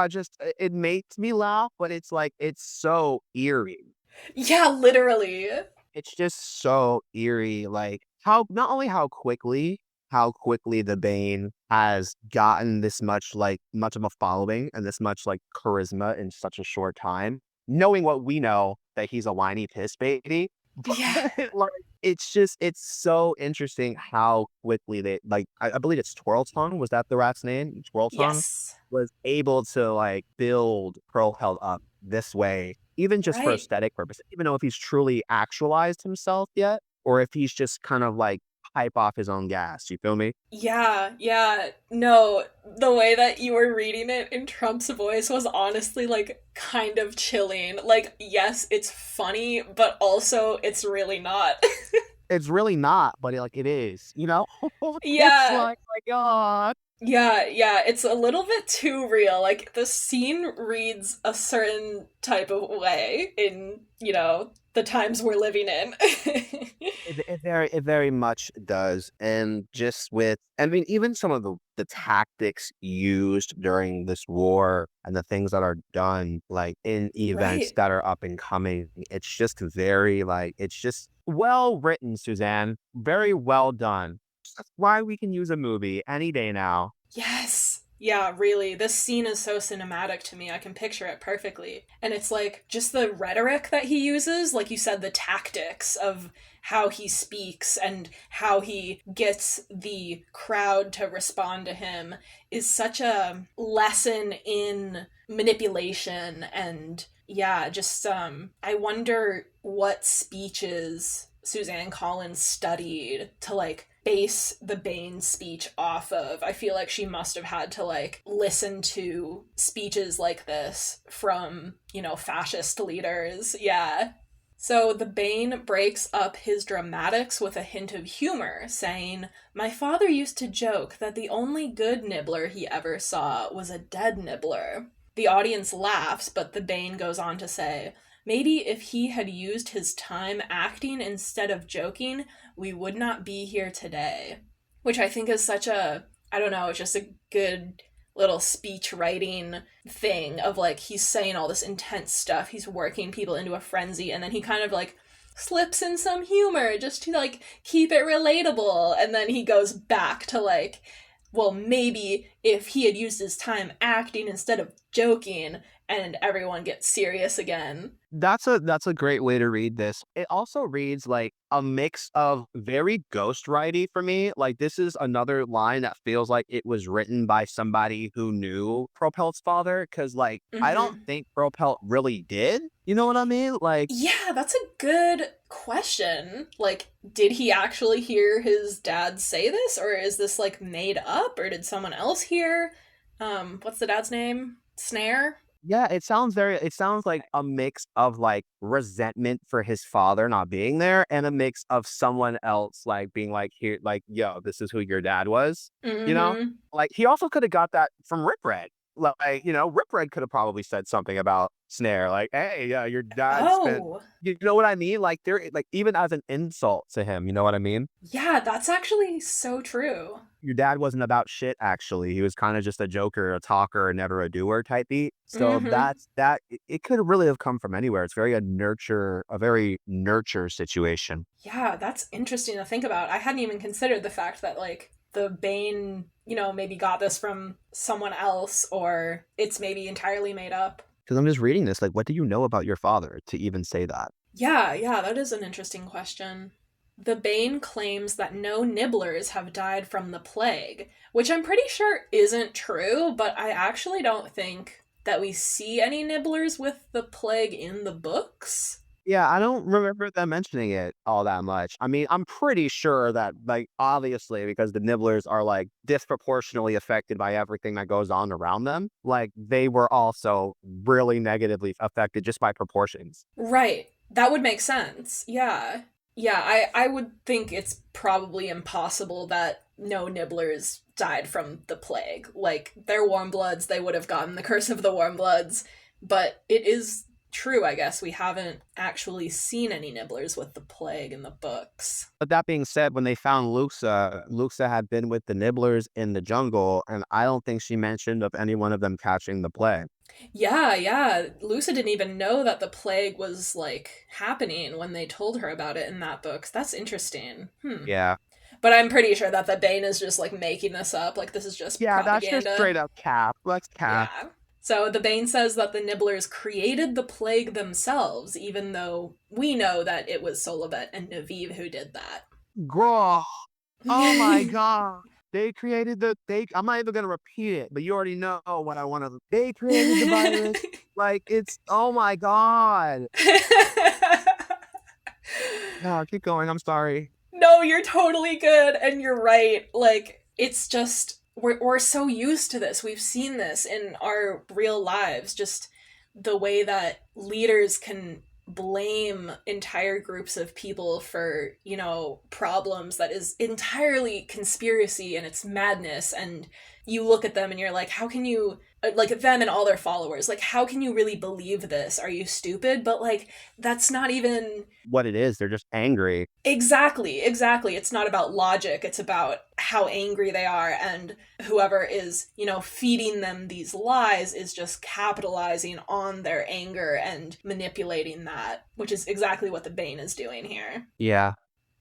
S2: Just it makes me laugh, but it's like it's so eerie.
S1: Yeah, literally.
S2: It's just so eerie, like, how not only how quickly the Bane has gotten this much of a following and this much, like, charisma in such a short time, knowing what we know that he's a whiny piss baby,
S1: Yeah.
S2: but, like, it's so interesting how quickly they like, I believe it's Twirl Tongue, was that the rat's name? Twirl Tongue
S1: Yes.
S2: was able to, like, build Pearl Held up this way, even just for
S1: Right.
S2: aesthetic purposes, even though if he's truly actualized himself yet, or if he's just kind of like hype off his own gas. You feel me?
S1: Yeah, yeah. No, the way that you were reading it in Trump's voice was honestly like kind of chilling. Like, yes, it's funny, but also it's really not.
S2: It's really not, but like it is, you know? It's
S1: Yeah,
S2: like, my God.
S1: yeah, yeah. It's a little bit too real. Like, the scene reads a certain type of way in, the times we're living in.
S2: It very much does, and just with I mean, even some of the tactics used during this war and the things that are done, like, in events
S1: Right.
S2: that are up and coming, it's just very, like it's just well written, Suzanne. Very well done. That's why we can use a movie any day now.
S1: Yes. Yeah, really. This scene is so cinematic to me. I can picture it perfectly. And it's like just the rhetoric that he uses, like you said, the tactics of how he speaks and how he gets the crowd to respond to him is such a lesson in manipulation and yeah, just I wonder what speeches Suzanne Collins studied to like base the Bane speech off of. I feel like she must have had to like listen to speeches like this from, fascist leaders. Yeah. So the Bane breaks up his dramatics with a hint of humor, saying, "My father used to joke that the only good nibbler he ever saw was a dead nibbler." The audience laughs, but the Bane goes on to say, "Maybe if he had used his time acting instead of joking, we would not be here today." Which I think is such a, I don't know, it's just a good little speech writing thing of like he's saying all this intense stuff, he's working people into a frenzy, and then he kind of like slips in some humor just to like keep it relatable, and then he goes back to like, well, maybe if he had used his time acting instead of joking, and everyone gets serious again.
S2: That's a great way to read this. It also reads like a mix of very ghostwritey for me. Like this is another line that feels like it was written by somebody who knew Propel's father, because like I don't
S1: Mm-hmm.
S2: think Propel really did. You know what I mean? Like
S1: Yeah, that's a good question. Like, did he actually hear his dad say this, or is this like made up, or did someone else hear? What's the dad's name? Snare?
S2: yeah, it sounds like a mix of like resentment for his father not being there and a mix of someone else like being like here like yo, this is who your dad was. You know?
S1: Mm-hmm.
S2: Like he also could have got that from Rip Red. Like, Rip Red could have probably said something about Snare, like, hey, your dad spent
S1: Oh,
S2: you know what I mean? Like there like even as an insult to him, you know what I mean?
S1: yeah, that's actually so true.
S2: Your dad wasn't about shit, actually. He was kinda just a joker, a talker, and never a doer type beat. So
S1: Mm-hmm.
S2: it could really have come from anywhere. It's a very nurture situation.
S1: Yeah, that's interesting to think about. I hadn't even considered the fact that like the Bane, maybe got this from someone else, or it's maybe entirely made up.
S2: Because 'Cause I'm just reading this, like, what do you know about your father to even say that?
S1: Yeah, yeah, that is an interesting question. The Bane claims that no nibblers have died from the plague, which I'm pretty sure isn't true, but I actually don't think that we see any nibblers with the plague in the books.
S2: Yeah, I don't remember them mentioning it all that much. I mean, I'm pretty sure that, like, obviously, because the Nibblers are, like, disproportionately affected by everything that goes on around them, like, they were also really negatively affected just by proportions.
S1: Right. That would make sense. Yeah. Yeah, I would think it's probably impossible that no nibblers died from the plague. Like, they're warm bloods, they would have gotten the curse of the warm bloods. But it is true, I guess. We haven't actually seen any nibblers with the plague in the books.
S2: But that being said, when they found Luxa had been with the Nibblers in the jungle, and I don't think she mentioned of any one of them catching the plague.
S1: Yeah, yeah. Lusa didn't even know that the plague was, like, happening when they told her about it in that book. That's interesting. Hmm.
S2: Yeah.
S1: But I'm pretty sure that the Bane is just like making this up. Like this is just
S2: Yeah, that's just
S1: propaganda.
S2: straight up cap. Let's cap.
S1: Yeah. So the Bane says that the Nibblers created the plague themselves, even though we know that it was Solovet and Naviv who did that.
S2: Girl. Oh my god. They created I'm not even gonna repeat it, but you already know what I wanna they created the virus. Like it's oh my god. No, keep going. I'm sorry.
S1: No, you're totally good, and you're right. Like, it's just, we're so used to this. We've seen this in our real lives, just the way that leaders can blame entire groups of people for, problems that is entirely conspiracy and it's madness. And you look at them and you're like, how can you, like them and all their followers, like, how can you really believe this? Are you stupid? But like, that's not even
S2: What it is, they're just angry.
S1: exactly. It's not about logic. It's about how angry they are. And whoever is, feeding them these lies is just capitalizing on their anger and manipulating that, which is exactly what the Bane is doing here.
S2: Yeah.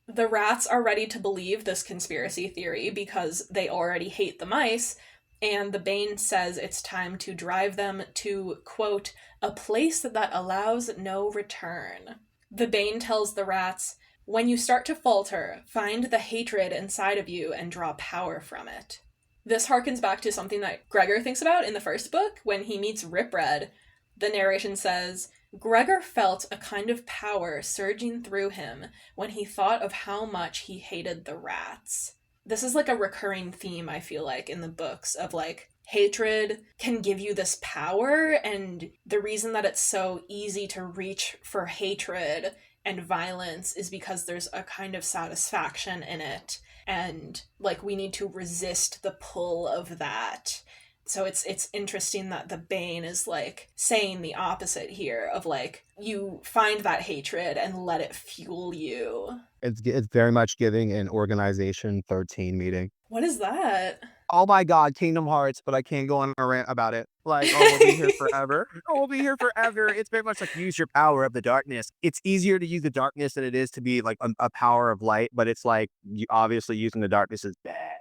S1: The rats are ready to believe this conspiracy theory because they already hate the mice, and the Bane says it's time to drive them to, quote, a place that allows no return. The Bane tells the rats, when you start to falter, find the hatred inside of you and draw power from it. This harkens back to something that Gregor thinks about in the first book when he meets Ripred. The narration says, Gregor felt a kind of power surging through him when he thought of how much he hated the rats. This is like a recurring theme, I feel like, in the books of like, hatred can give you this power, and the reason that it's so easy to reach for hatred and violence is because there's a kind of satisfaction in it, and like we need to resist the pull of that. So it's interesting that the Bane is like saying the opposite here of like, you find that hatred and let it fuel you.
S2: It's very much giving an Organization 13 meeting.
S1: What is that?
S2: Oh my God, Kingdom Hearts, but I can't go on a rant about it. Like, oh, we'll be here forever. Oh, we'll be here forever. It's very much like use your power of the darkness. It's easier to use the darkness than it is to be like a power of light, but it's like, obviously using the darkness is bad.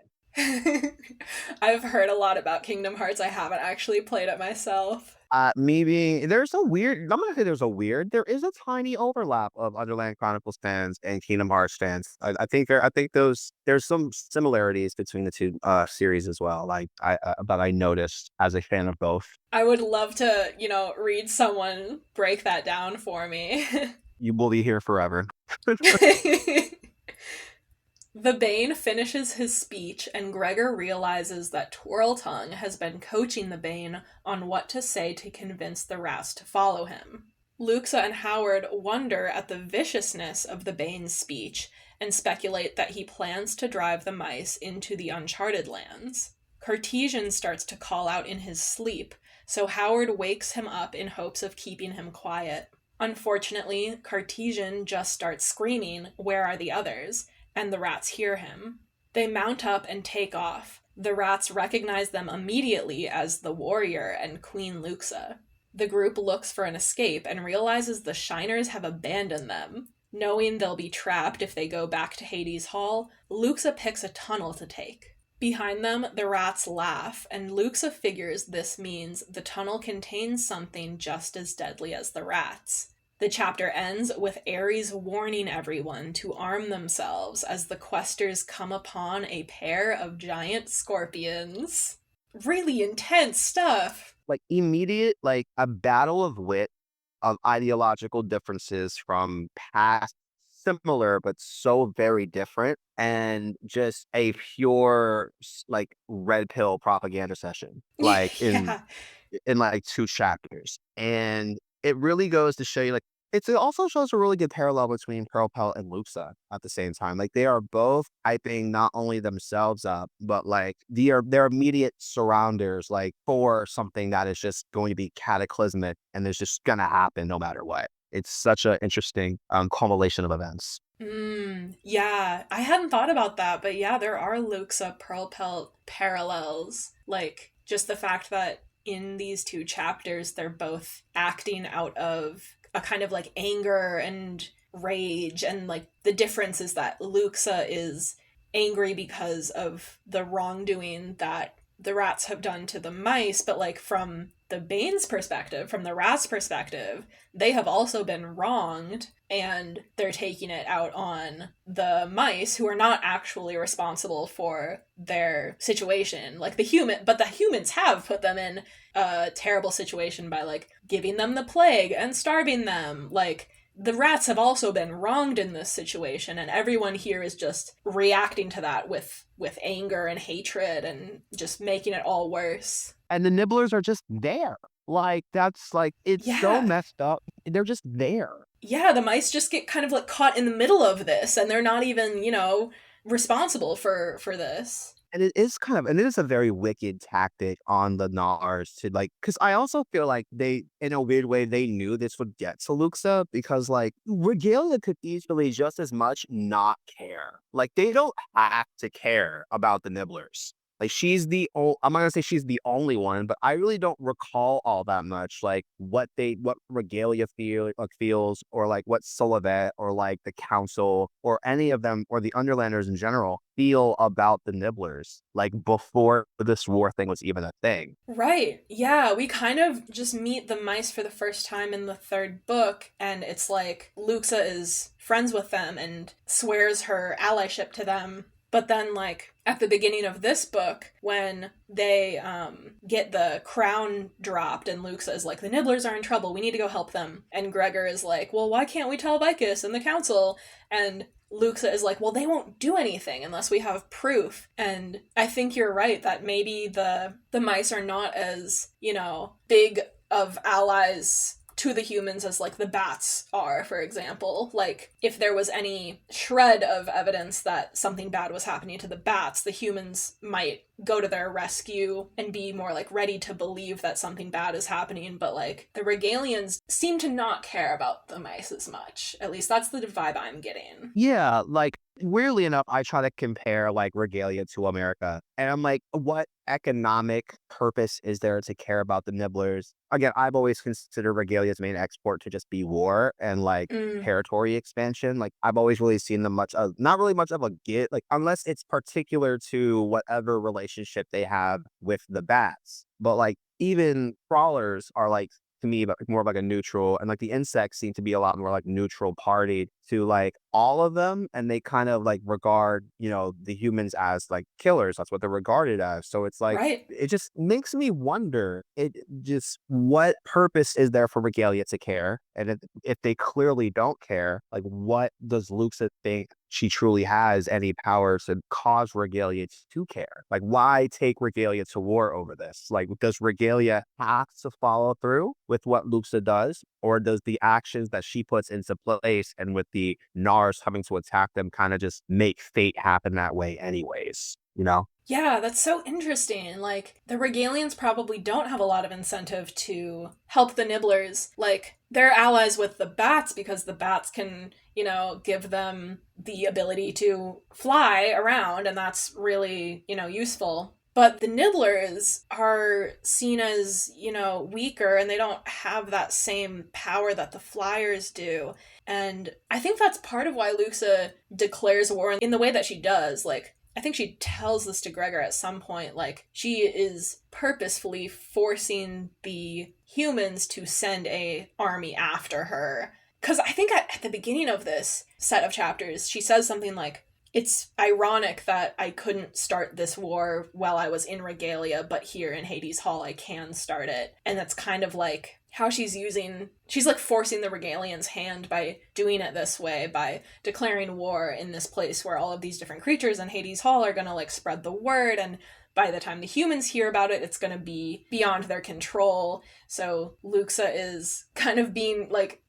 S1: I've heard a lot about Kingdom Hearts. I haven't actually played it myself.
S2: Maybe there's a weird, I'm gonna say there is a tiny overlap of Underland Chronicles fans and Kingdom Hearts fans. I think there's some similarities between the two series as well. Like that I noticed as a fan of both.
S1: I would love to, read someone break that down for me.
S2: You will be here forever.
S1: The Bane finishes his speech, and Gregor realizes that Twirltongue has been coaching the Bane on what to say to convince the rats to follow him. Luxa and Howard wonder at the viciousness of the Bane's speech and speculate that he plans to drive the mice into the Uncharted Lands. Cartesian starts to call out in his sleep, so Howard wakes him up in hopes of keeping him quiet. Unfortunately, Cartesian just starts screaming, "Where are the others?" and the rats hear him. They mount up and take off. The rats recognize them immediately as the warrior and Queen Luxa. The group looks for an escape and realizes the Shiners have abandoned them. Knowing they'll be trapped if they go back to Hades Hall, Luxa picks a tunnel to take. Behind them, the rats laugh, and Luxa figures this means the tunnel contains something just as deadly as the rats. The chapter ends with Ares warning everyone to arm themselves as the questers come upon a pair of giant scorpions. Really intense stuff.
S2: Like immediate, like a battle of wit, of ideological differences from past similar but so very different, and just a pure like red pill propaganda session, like
S1: Yeah.
S2: in like 2 chapters. And it really goes to show you, like, it also shows a really good parallel between Pearl Pelt and Luxa at the same time. Like, they are both hyping not only themselves up, but like their immediate surrounders, like for something that is just going to be cataclysmic and is just gonna happen no matter what. It's such an interesting culmination of events.
S1: Yeah, I hadn't thought about that, but yeah, there are Luxa Pearl Pelt parallels. Like, just the fact that in these 2 chapters, they're both acting out of a kind of like anger and rage, and like the difference is that Luxa is angry because of the wrongdoing that the rats have done to the mice, but like from the Bane's perspective, from the rats' perspective, they have also been wronged, and they're taking it out on the mice who are not actually responsible for their situation. Like the humans have put them in a terrible situation by like giving them the plague and starving them. Like the rats have also been wronged in this situation, and everyone here is just reacting to that with anger and hatred and just making it all worse.
S2: And the nibblers are just there. Like, that's like, it's so
S1: Yeah.
S2: messed up. They're just there.
S1: Yeah, the mice just get kind of like caught in the middle of this, and they're not even, responsible for this.
S2: And it is kind of, and it is a very wicked tactic on the Nars to like, because I also feel like they, in a weird way, they knew this would get to Luxa because like Regalia could easily just as much not care. Like they don't have to care about the Nibblers. Like she's the I'm not gonna say she's the only one, but I really don't recall all that much. Like what Regalia feels, or like what Sullivan or like the Council or any of them or the Underlanders in general feel about the Nibblers. Like before this war thing was even a thing.
S1: Right. Yeah, we kind of just meet the mice for the first time in the third book, and it's like Luxa is friends with them and swears her allyship to them. But then, like, at the beginning of this book, when they get the crown dropped, and Luxa is like, the Nibblers are in trouble, we need to go help them. And Gregor is like, well, why can't we tell Vicus and the council? And Luxa is like, well, they won't do anything unless we have proof. And I think you're right that maybe the mice are not as, big of allies to the humans as like the bats are, for example. Like if there was any shred of evidence that something bad was happening to the bats, the humans might go to their rescue and be more like ready to believe that something bad is happening. But like the Regalians seem to not care about the mice as much. At least that's the vibe I'm getting.
S2: Yeah, like weirdly enough, I try to compare like Regalia to America. And I'm like, what economic purpose is there to care about the Nibblers? Again, I've always considered Regalia's main export to just be war and like
S1: Mm,
S2: territory expansion. Like I've always really seen them much of not really much of a get, like unless it's particular to whatever relationship they have with the bats. But like even crawlers are like to me but more of like a neutral, and like the insects seem to be a lot more like neutral party to like all of them, and they kind of like regard the humans as like killers. That's what they're regarded as. So it's like
S1: right.
S2: it just makes me wonder, it just what purpose is there for Regalia to care? And if they clearly don't care, like what does Luxa think she truly has any power to cause Regalia to care? Like why take Regalia to war over this? Like does Regalia have to follow through with what Luxa does? Or does the actions that she puts into place and with the Nars having to attack them kind of just make fate happen that way anyways, you know?
S1: Yeah, that's so interesting. Like, the Regalians probably don't have a lot of incentive to help the Nibblers. Like, they're allies with the bats because the bats can, give them the ability to fly around, and that's really, useful. But the Nibblers are seen as, weaker, and they don't have that same power that the Flyers do. And I think that's part of why Luxa declares war in the way that she does. Like, I think she tells this to Gregor at some point. Like, she is purposefully forcing the humans to send a army after her. Because I think at the beginning of this set of chapters, she says something like, it's ironic that I couldn't start this war while I was in Regalia, but here in Hades Hall I can start it. And that's kind of like how she's like forcing the Regalians' hand by doing it this way, by declaring war in this place where all of these different creatures in Hades Hall are gonna like spread the word, and by the time the humans hear about it, it's gonna be beyond their control. So Luxa is kind of being like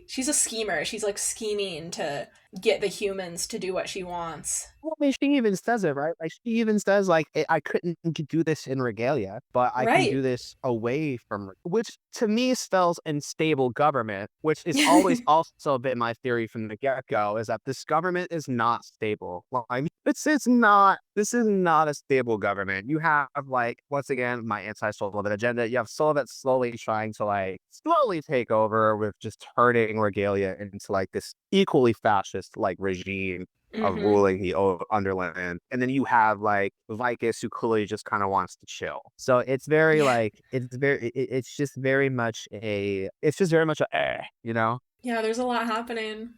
S1: she's a schemer. She's like scheming to get the humans to do what she wants.
S2: Well, I mean, she even says it, right? Like she even says, like, I couldn't do this in Regalia, but I can do
S1: Right.
S2: this away from, which to me spells unstable government, which is always also been my theory from the get-go, is that this government is not stable. Well, I mean, it's not, this is not a stable government. You have, like, once again, my anti-Sullivan agenda. You have Sullivan slowly trying to, like, slowly take over with just turning Regalia into, like, this equally fascist, like, regime of
S1: Mm-hmm.
S2: ruling the Underland. And then you have like Vicus who clearly just kind of wants to chill. So it's very
S1: Yeah.
S2: like it's just very much a you know?
S1: Yeah, there's a lot happening.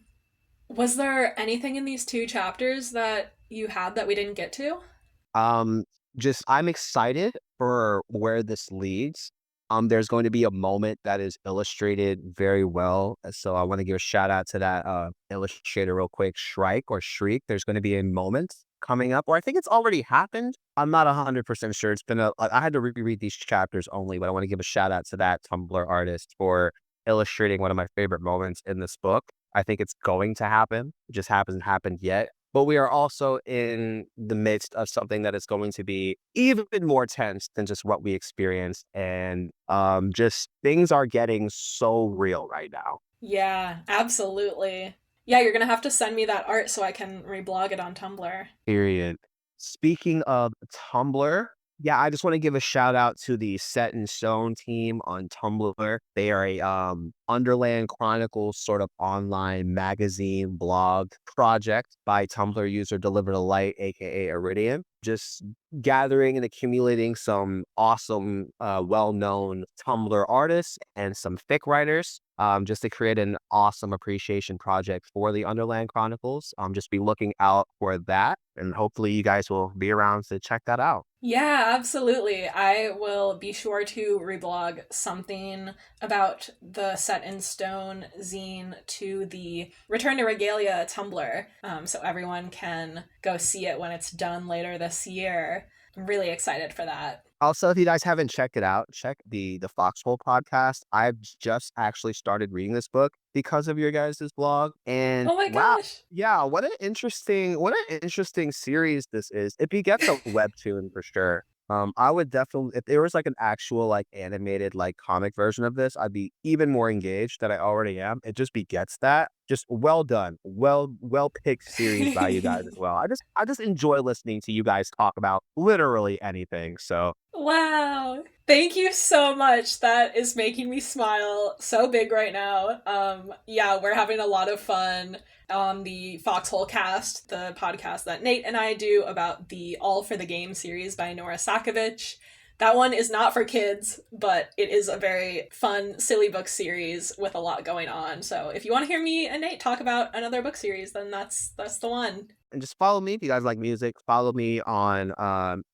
S1: Was there anything in these two chapters that you had that we didn't get to?
S2: Um just I'm excited for where this leads. There's going to be a moment that is illustrated very well. So I want to give a shout out to that illustrator real quick, Shrike or Shriek. There's going to be a moment coming up, or I think it's already happened. I'm not 100% sure. It's been I had to reread these chapters only, but I want to give a shout out to that Tumblr artist for illustrating one of my favorite moments in this book. I think it's going to happen. It just hasn't happened yet. But we are also in the midst of something that is going to be even more tense than just what we experienced. And just things are getting so real right now.
S1: Yeah, absolutely. Yeah, you're gonna have to send me that art so I can reblog it on Tumblr.
S2: Period. Speaking of Tumblr, yeah, I just want to give a shout out to the Set in Stone team on Tumblr. They are a Underland Chronicles sort of online magazine blog project by Tumblr user Deliver the Light, aka Iridium. Just gathering and accumulating some awesome, well-known Tumblr artists and some fic writers, just to create an awesome appreciation project for the Underland Chronicles. Just be looking out for that, and hopefully you guys will be around to check that out.
S1: Yeah, absolutely. I will be sure to reblog something about the Set in Stone zine to the Return to Regalia Tumblr, so everyone can go see it when it's done later this year. I'm really excited for that.
S2: Also, if you guys haven't checked it out, check the Foxhole podcast. I've just actually started reading this book because of your guys' blog. And
S1: Oh my
S2: wow,
S1: gosh!
S2: yeah, what an interesting series this is. It begets a webtoon for sure. I would definitely, if there was like an actual like animated like comic version of this, I'd be even more engaged than I already am. It just begets that. Just well done, well picked series by you guys as well. I just enjoy listening to you guys talk about literally anything. So
S1: Wow. Thank you so much. That is making me smile so big right now. Yeah, we're having a lot of fun on the Foxhole Cast, the podcast that Nate and I do about the All for the Game series by Nora Sakovich. That one is not for kids, but it is a very fun, silly book series with a lot going on. So if you want to hear me and Nate talk about another book series, then that's the one.
S2: and just follow me if you guys like music. Follow me on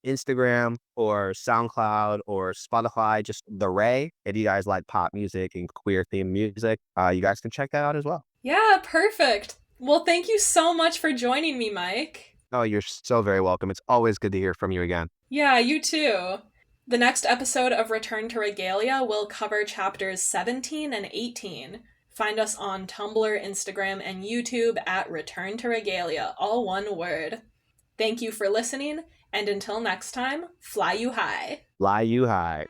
S2: Instagram or SoundCloud or Spotify, just The Ray. If you guys like pop music and queer themed music, you guys can check that out as well.
S1: Yeah, perfect. Well, thank you so much for joining me, Mike.
S2: Oh, you're so very welcome. It's always good to hear from you again.
S1: Yeah, you too. The next episode of Return to Regalia will cover chapters 17 and 18. Find us on Tumblr, Instagram, and YouTube at Return to Regalia, all one word. Thank you for listening, and until next time, fly you high.
S2: Fly you high.